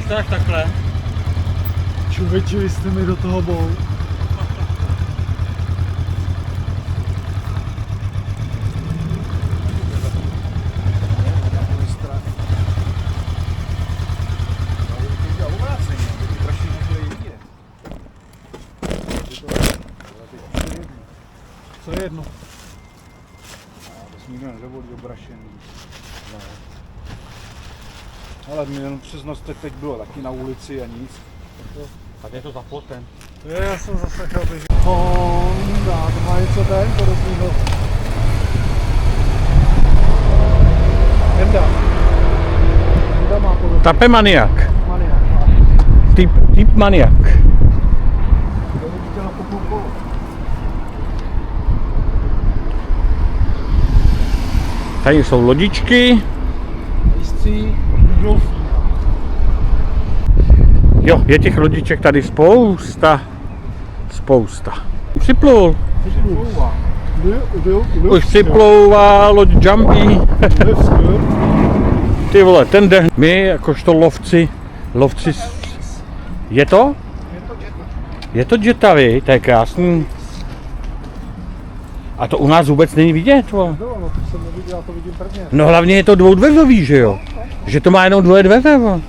to až takhle? Čuveči, vy jste mi do toho bol. Co je jedno? To jsme nikdo nedovolí obrašený. Ale jenom přes noc teď bylo taky na ulici a nic. Tady je to za plotem. Já jsem zase chtěl běžet. Honda, to má něco ten podobného. Honda. Honda má podobný. Tape maniak. Maniak. Typ maniak. To bych chtěl na půl kolo. Tady jsou lodičky. Lístří, Rudolfína. Jo, je těch lodiček tady spousta. Připlul. Už připlouvá loď Jumpy. Ty vole, ten jde. My jakožto lovci, je to? Je to Jetta, to je krásný. A to u nás vůbec není vidět, vole. No, to jsem neviděl, já to vidím prvně. No hlavně je to dvoudveřový, že jo? Že to má jenom dvoje dveře, vole.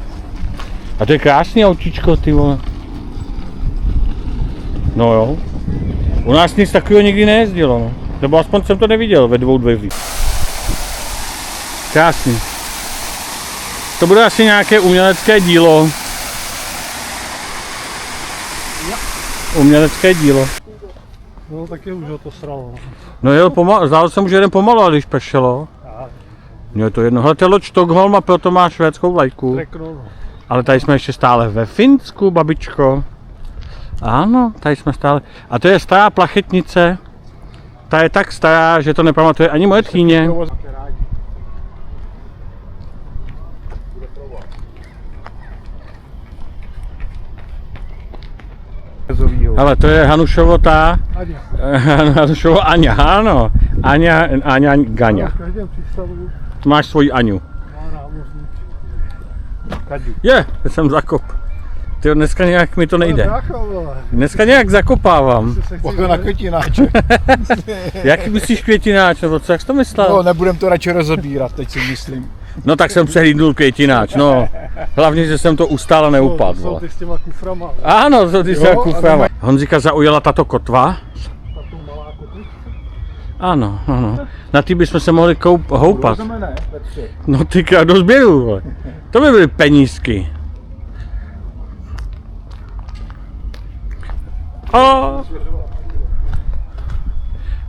A to je krásný autíčko, ty vole. No jo. U nás nic takového nikdy nejezdilo, no. Nebo aspoň jsem to neviděl ve dvou dveřích. Krásný. To bude asi nějaké umělecké dílo. Umělecké dílo. No taky už ho to sralo. No jel pomalu, zdálo se mu, že jeden pomalu, ale když pršelo. Mně je to jedno. Hele, to je loď Stockholm a proto má švédskou vlajku. Ale tady jsme ještě stále ve Finsku, babičko. Ano, tady jsme stále. A to je stará plachetnice. Ta je tak stará, že to nepamatuje ani moje tchýně. Ale to je Hanušovo ta. Hanušovo Aňa, ano. Aňa Gaňa. Tu máš svoji Aňu. Je, jsem zakop. Ty dneska nějak mi to nejde. Dneska nějak zakopávám. Pojďme na květináče. Jak myslíš květináč, nebo co, jak jsi to myslel? No, nebudem to radši rozebírat, teď si myslím. No tak jsem přehlídnul květináč, no. Hlavně, že jsem to ustál a neupadl. Jsou ty s těma kuframa. Ano, jsou ty s těma kuframa. Honzika zaujala tato kotva. Ano, ano. Na ty bychom se mohli houpat. No ty do sběru, vole. To by byly penízky.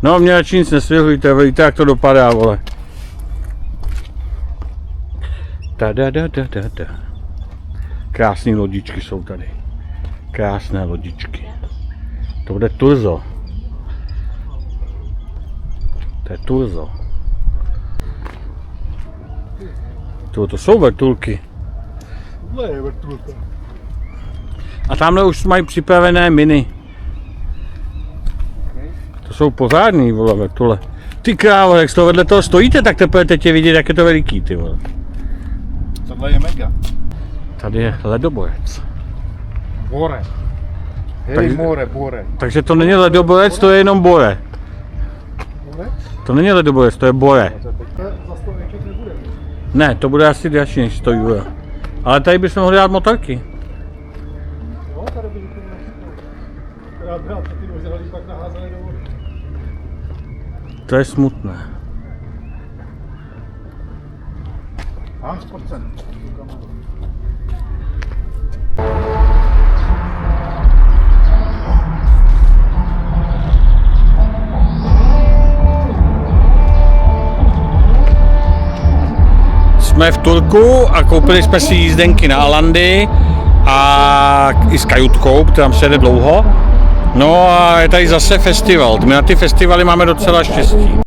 No, mě radši nic nesvěřujte, vidíte, jak to dopadá, vole. Krásné lodičky jsou tady. Krásné lodičky. To bude Turzo. To je Turzo. To jsou vrtulky. Tohle je vrtulka. A tamhle už mají připravené miny. To jsou pořádný, vole, vrtule. Ty krávo, jak z toho vedle toho stojíte, tak teprve teď je vidět, jak je to veliký, ty vole. Tohle je mega. Tady je ledoborec. Bore. Bore. Takže to není ledoborec, to je jenom bore. To není ledoborec, to je bore. Ne, to bude asi dražší než 100 euro. Ale tady bychom mohli dát motorky. To je smutné. Jsme v Turku a koupili jsme si jízdenky na Alandy a i s kajutkou, protože tam se jde dlouho. No a je tady zase festival. My na ty festivaly máme docela štěstí.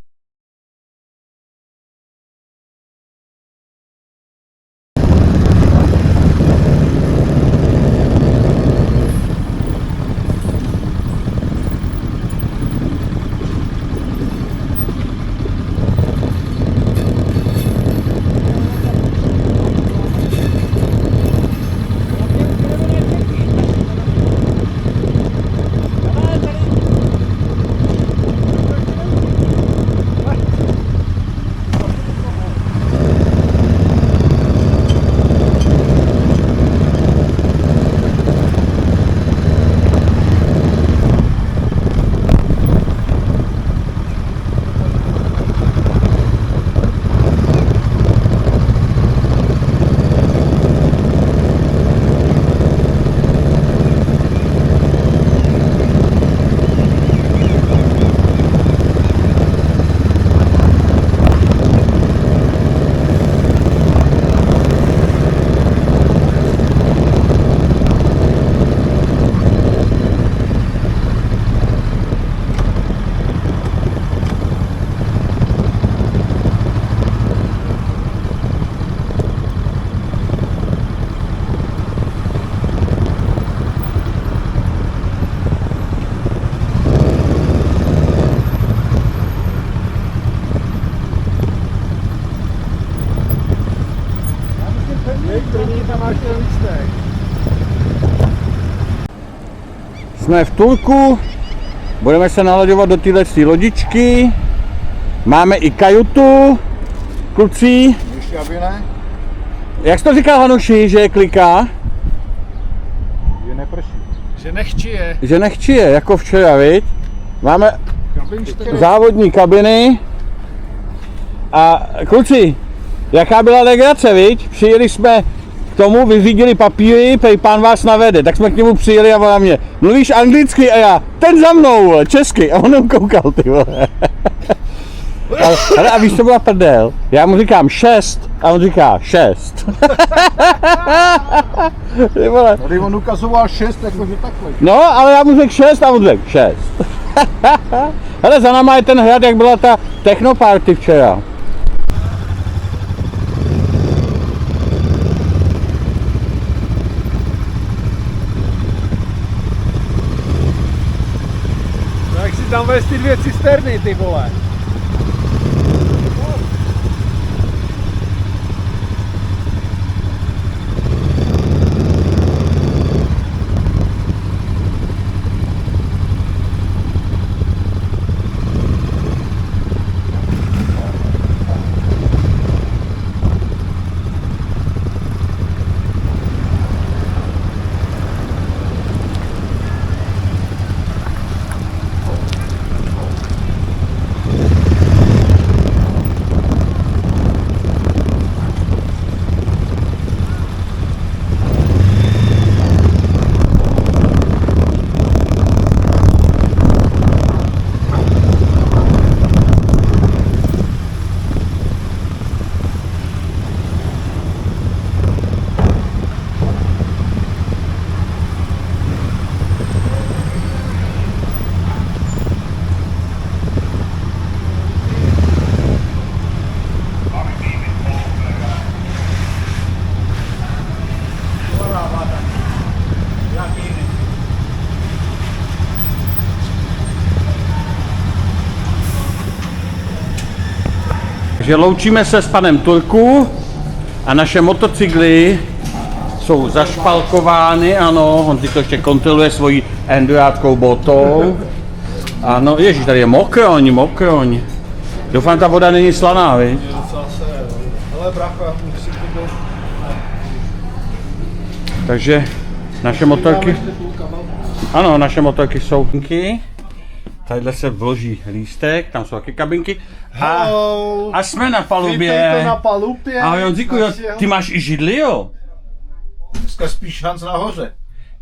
První tam máš ten lístek. Jsme v Turku, budeme se nalaďovat do téhle lodičky. Máme i kajutu, kluci. Ještě aby ne? Jak jsi to říkal Hanuši, že je kliká? Že neprší. Že nechči je. Že nechči je, jako včera, viď? Máme Kabin 4. závodní kabiny. A kluci, jaká byla legrace, viď? Přijeli jsme k tomu, vyřídili papíry, prej pán vás navede, tak jsme k němu přijeli a volá mě, mluvíš anglicky? A já, ten za mnou, vole, česky. A on koukal, ty vole. Ale a víš, co byla prdel? Já mu říkám 6 a on říká 6. Ty vole. Tady on ukazoval 6, jakože takhle. No, ale já mu řekl 6 a on řekl 6. Hele, za náma je ten hrad, jak byla ta technoparty včera. Tak si tam vez ty 2 cisterny, ty vole. Takže loučíme se s panem Turku a naše motocykly jsou zašpalkovány, ano, on si to ještě kontroluje svojí enduráckou botou. Ano, ježiš, tady je mokroň. Doufám, ta voda není slaná, viď? Ale bracha, musím to být. Takže naše motorky, ano, naše motorky jsou kabinky. Tadyhle se vloží lístek, tam jsou taky kabinky. A jsme na palubě. Vítejte na palubě. Ahoj Honzíku, ty máš i židli, jo? Dneska spíš Hans nahoře.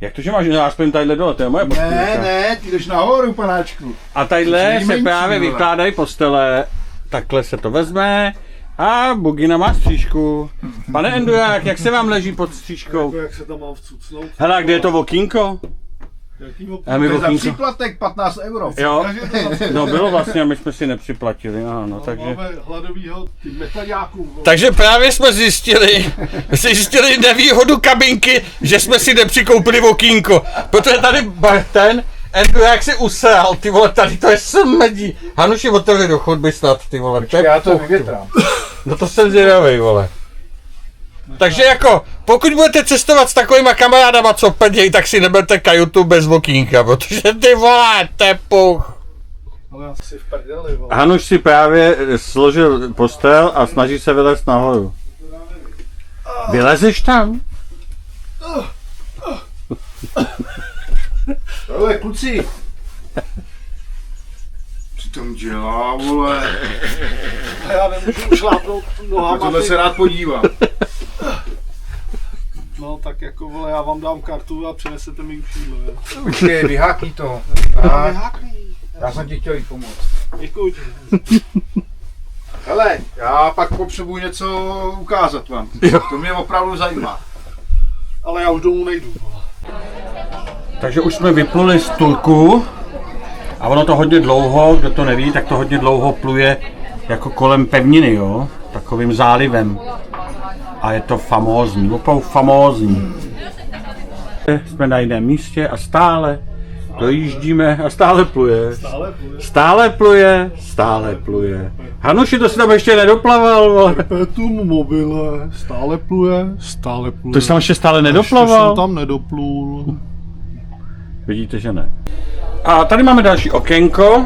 Jak to, že máš, no, aspoň tadyhle dole, to je moje postýlka. Ne, ty jdeš nahoru, panáčku. A tadyhle se menší, právě vole. vykládají postele. Takhle se to vezme. A Bugina má střížku. Pane Endurák, jak se vám leží pod střížkou? Jak se tam mám vcucnout? Hele, a kde je to okýnko? Jakýho A my To je za okýnko. příplatek 15 euro. Jo, Takže no bylo vlastně, a my jsme si nepřiplatili, ano, takže... máme hladovýho ty metaďáků. Takže právě jsme zjistili nevýhodu kabinky, že jsme si nepřikoupili okýnko, protože tady ten Endurák si usral, ty vole, tady to je smrdí. Hanuši, otevři do chodby snad, ty vole, to je Já to puch, vyvětrám. no to jsem zvědavej, vole. Takže jako, pokud budete cestovat s takovýma kamarádama, co peděj, tak si neberte kajutu bez okýnka, protože ty vole, to je puch. Ale já si v prdeli, vole. Hanuš si právě složil postel a snaží se vylézt nahoru. Vylezeš tam? Ale kluci. Co tam dělá, vole? A já nemůžu šlápnout nohama. Tohle ty- se rád podívám. No tak jako vole, já vám dám kartu a přinesete mi přímo, jo. Počkej, vyhákni to. Ale háklí. Já jsem ti chtěl jít pomoct. Děkuji ti. Hele, já pak potřebuji něco ukázat vám. To mě opravdu zajímá. Ale já už domů nejdu, vole. Takže už jsme vypluli z Turku a ono to hodně dlouho, kdo to neví, tak to hodně dlouho pluje jako kolem pevniny, jo, takovým zálivem. A je to famózní, opravdu famózní. Jsme na jiném místě a stále Dojíždíme a stále pluje. Stále pluje. Stále pluje, stále pluje. Hanuši, to si tam ještě nedoplaval, vole. Perpetuum mobile, stále pluje, stále pluje. To jsi tam ještě stále Ještě nedoplaval? jsem tam nedoplul. Vidíte, že ne. A tady máme další okénko.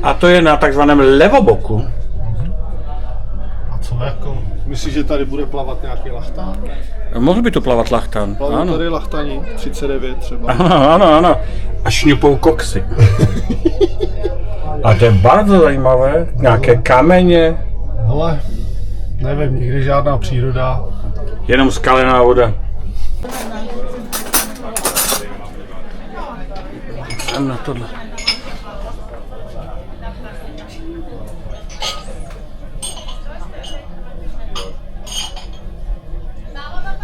A to je na takzvaném levoboku. A co jako? Myslíš, že tady bude plavat nějaký lachtán? Mohl by to plavat lachtan. Plaví Ano. tady lachtani, 39 třeba. Ano. A šňupou koksy. A to je bardzo zajímavé. Nějaké kameně. Ale nevím, nikdy žádná příroda. Jenom skalená voda. Jsem na tohle.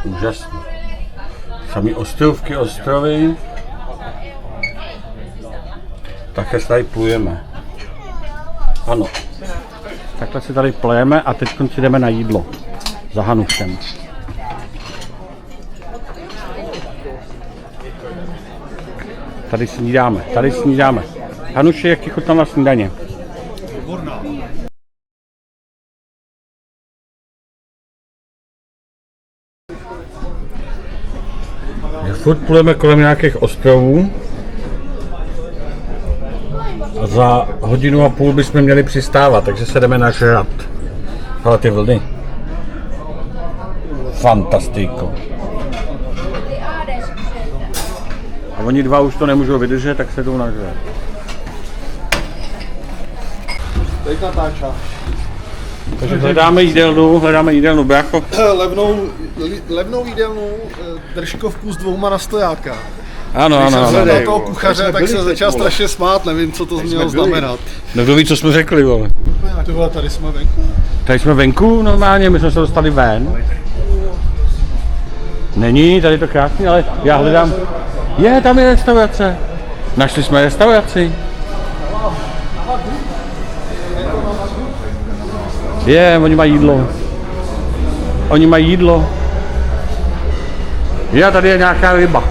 Úžasný. Samý ostrovky, ostrovy. Také se tady plujeme. Ano. Takhle si tady plujeme a teď si jdeme na jídlo. Za Hanušem. Tady snídáme. Hanuši, jak ti chutnala snídaně? Výborná. Furt plujeme kolem nějakých ostrovů. A za hodinu a půl bychom měli přistávat, takže se jdeme nažrat. Ale ty vlny. Fantastiko. A oni dva už to nemůžou vydržet, tak se jdou nažrat. Teď natáčá. Takže hledáme jídelnu, brácho. Levnou jídelnu držkovku s 2 nastojáka. Ano. Když jsem na toho kuchaře, tak se začal strašně smát, nevím, co to mělo znamenat. No kdo ví, co jsme řekli, vole. Tyhle, tady jsme venku. Tady jsme venku normálně, my jsme se dostali ven. Není, tady to krásný, ale já hledám. Tam je restaurace. Našli jsme restauraci. Oni mají jídlo. Tady je nějaká ryba.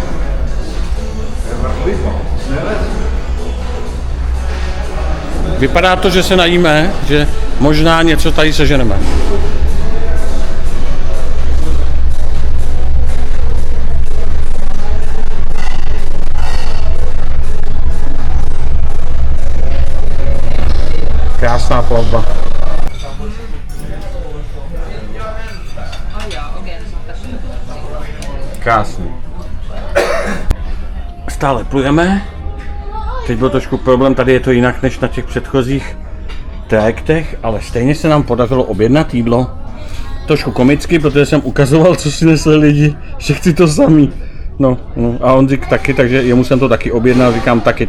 Vypadá to, že se najíme, že možná něco tady seženeme. Krásná plavba. Krásný. Stále plujeme. Teď byl trošku problém, tady je to jinak než na těch předchozích trajektech, ale stejně se nám podařilo objednat jídlo. Trošku komicky, protože jsem ukazoval, co si nesli lidi, že chci to samý. No, a on řík taky, takže jemu jsem to taky objednal, říkám taky.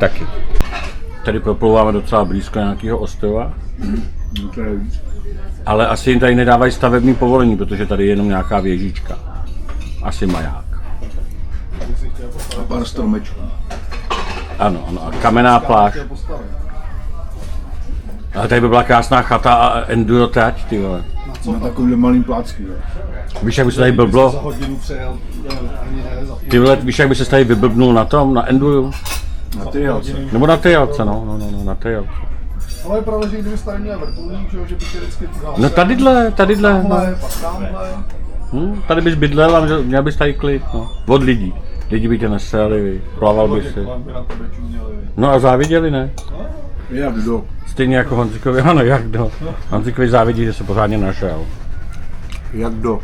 Tady proplouváme docela blízko nějakého ostrova. Ale asi jim tady nedávají stavební povolení, protože tady je jenom nějaká věžička. Asi maják. A pár stromečků. Ano, a kamenná pláž. Ale tady by byla krásná chata a enduro trať, ty vole. Na takovýhle malým plácky, jo. Víš, jak by se tady blblo? Za hodinu přejel, ani ne, za Ty vole, víš, jak by se tady vyblbnul na tom, na enduro? Na triálce. Nebo na triálce, no, na triálce. Ale je pravda, že kdyby tady měl vrtulník, že by tě vždycky dal. No tadyhle, no. Pak tamhle. Tady bys bydlel a měl bys tady klid, no. Od lidí. Lidi by tě nesrali, plaval by si. No a záviděli, ne? Jak kdo? Stejně jako Honzíkovi, ano, jak kdo. Honzíkovi závidí, že se pořádně našel. Jak kdo?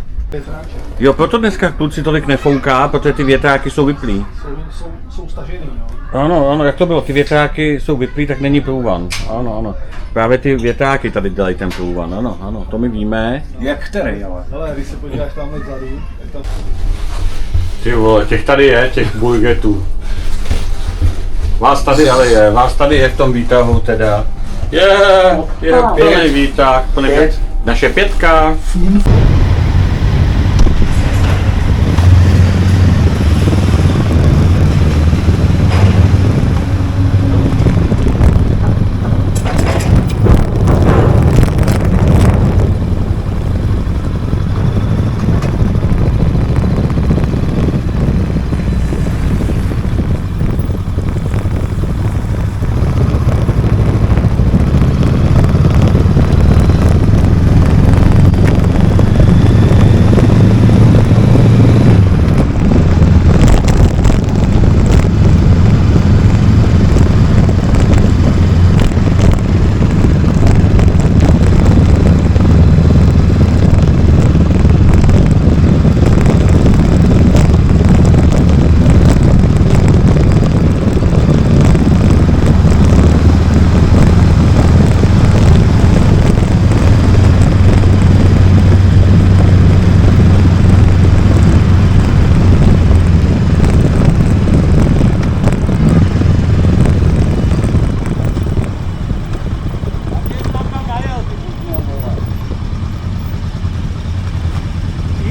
Jo, proto dneska kluci tolik nefouká, protože ty větráky jsou vyplý. Jsou stažený, no. Ano, jak to bylo, ty větráky jsou vyplý, tak není průvan. Ano. Právě ty větráky tady dělají ten průvan, ano, to my víme. Jak který, ale? Hele, když se podíváš tamhle vzadu, je tam... Ty vole, těch tady je, těch burgetů. Vás tady je v tom výtahu teda. Je plný výtah, naše 5.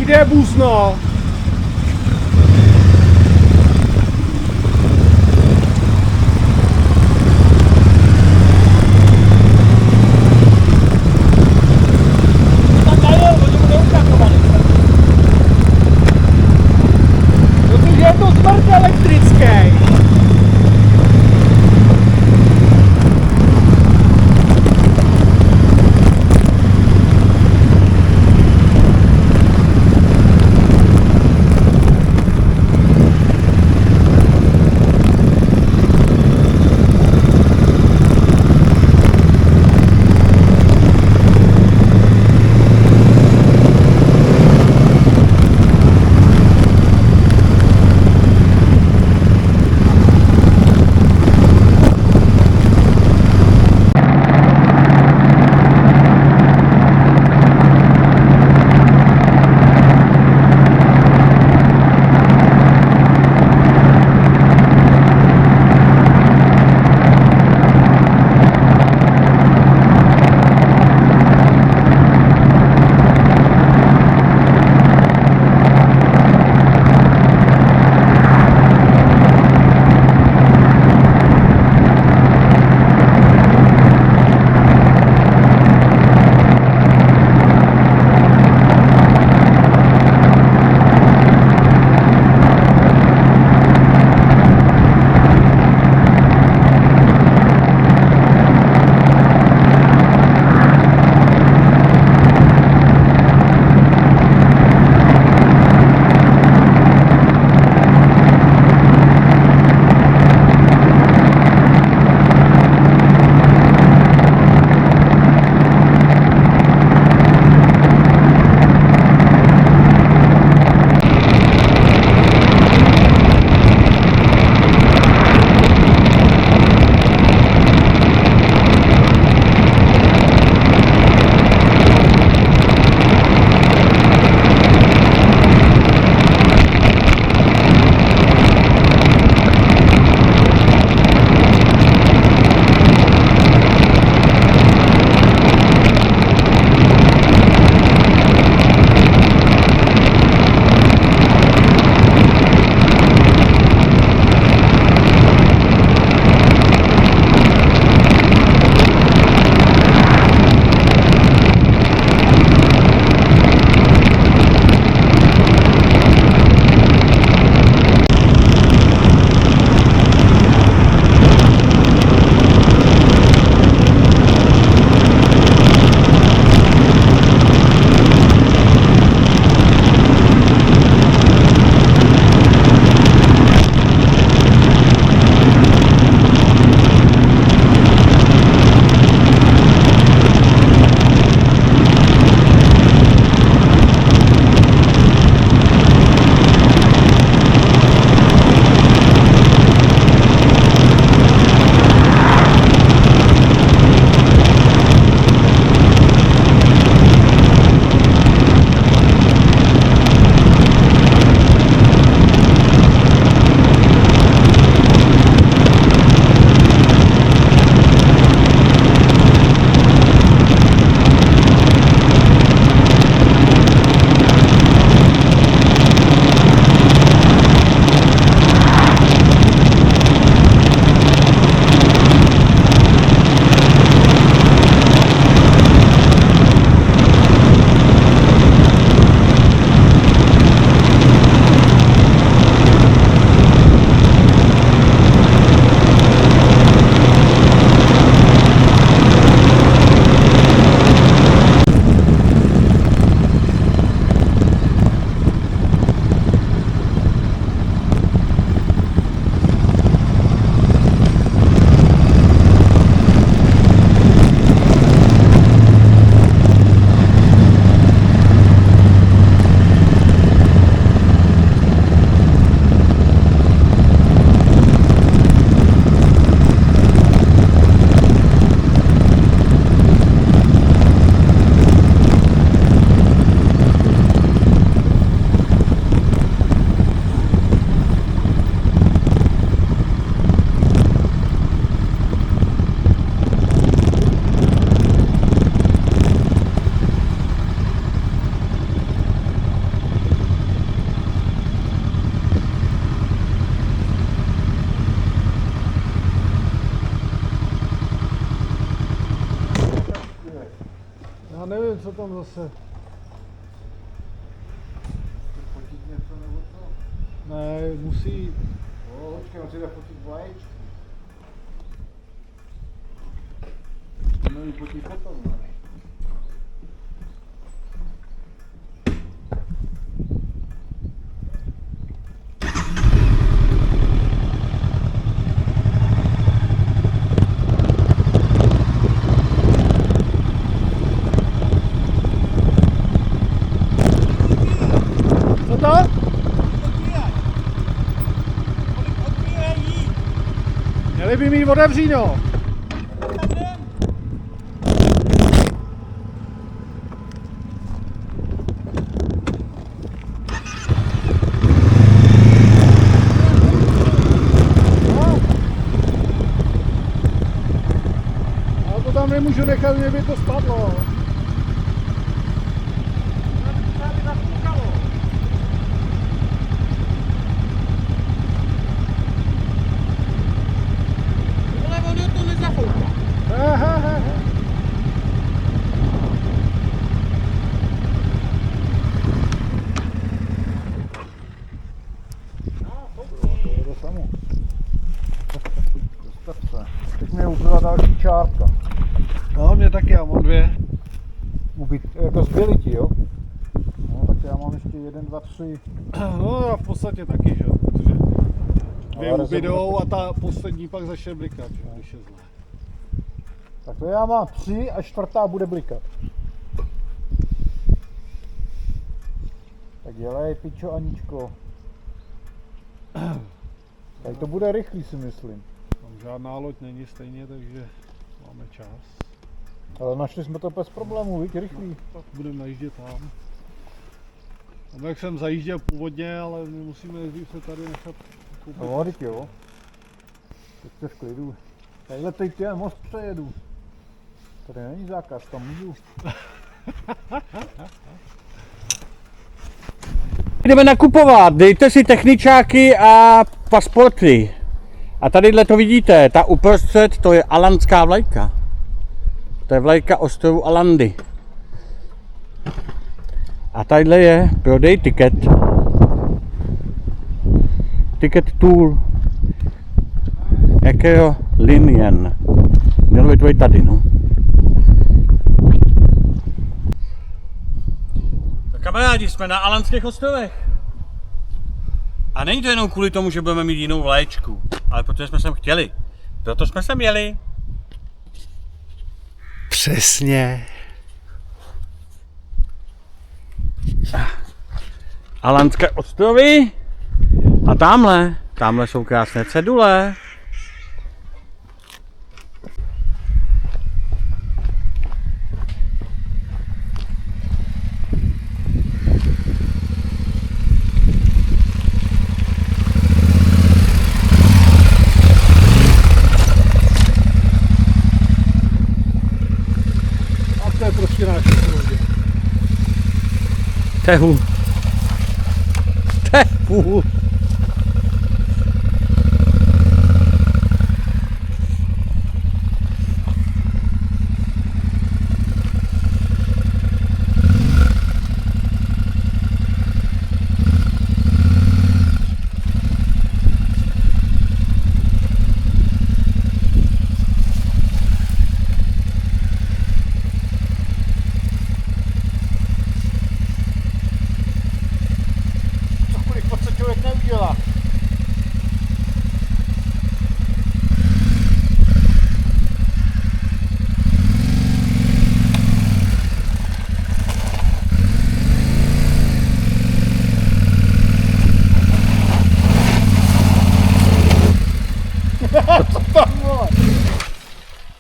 Kde je buzno? Protože je to smrt elektrický. tam zase? Fotit něco nebo co? Ne, musí. Počkej, on si jde fotit vlaječku. No ji fotit potom, ne? Co to? Měli by mít otevříno. Já to tam nemůžu nechat, mě by to spadlo. Teď mě ubyla další čárka. No, mě taky, já mám dvě. Jako zbylití, jo? No, tak já mám ještě 1, 2, 3. No, já v podstatě taky, že jo, protože dvě Ale ubydou a ta poslední pak začne blikat, že jo, když je zlé. Tak to já mám 3 a čtvrtá bude blikat. Tak dělej, pičo Aničko. Tak to bude rychlý, si myslím. Tam žádná loď není stejně, takže máme čas. Ale našli jsme to bez problémů, víš, rychlý. Tak budeme najíždět tam. Tam jak jsem zajížděl původně, ale my musíme jezdit se tady nechat koupit. No, teď jo. Teď to v klidu. Tadyhle teď já most přejedu. Tady není zákaz, tam můžu. Jdeme nakupovat, dejte si techničáky a pasporty. A tadyhle to vidíte, ta uprostřed, to je alandská vlajka. To je vlajka ostrovu Alandy. A tadyhle je prodej tiket. Ticket tool. Jakého linien. Mělo by to být tady, no. Kamarádi, jsme na Alandských ostrovech. A není to jenom kvůli tomu, že budeme mít jinou vlaječku, ale protože jsme sem chtěli. Proto jsme sem jeli. Přesně. Alandské ostrovy. A tamhle jsou krásné cedule. A to je prostě náš lodě. Tehu. Tehu.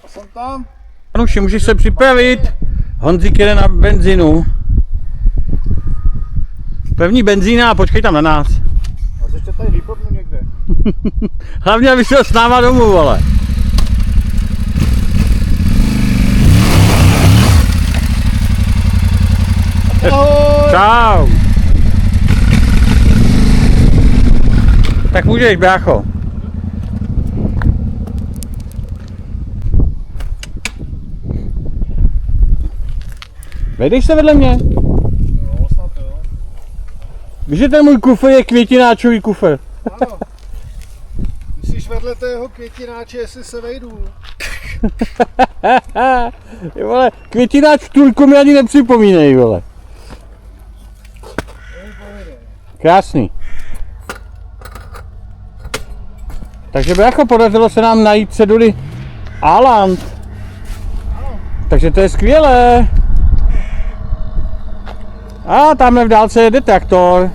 Jsem tam. Anuši, můžeš se připravit. Honzík jede na benzínu. Pevní benzína a počkej tam na nás. A ještě tady vypadnu někde. Hlavně, aby šel s náma domů, vole. Ahoj. Čau. Tak můžeš, brácho. Vejdeš se vedle mě? Jo, snad jo. Víš, že ten můj kufr je květináčový kufr. Ano. Myslíš vedle tého květináče, jestli se vejdu? Ty vole, květináč v Turku mi ani nepřipomínej, vole. Krásný. Takže brácho, podařilo se nám najít ceduli Aland. Takže to je skvělé. A tamhle v dálce jede traktor.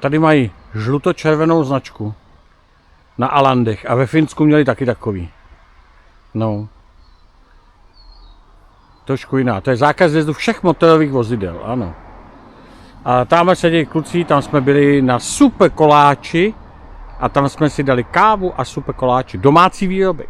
Tady mají žluto-červenou značku na Alandech a ve Finsku měli taky takový. No. Trošku jiná. To je zákaz jezdu všech motorových vozidel, ano. A tamhle sedí kluci, tam jsme byli na super koláči a tam jsme si dali kávu a super koláči. Domácí výroby.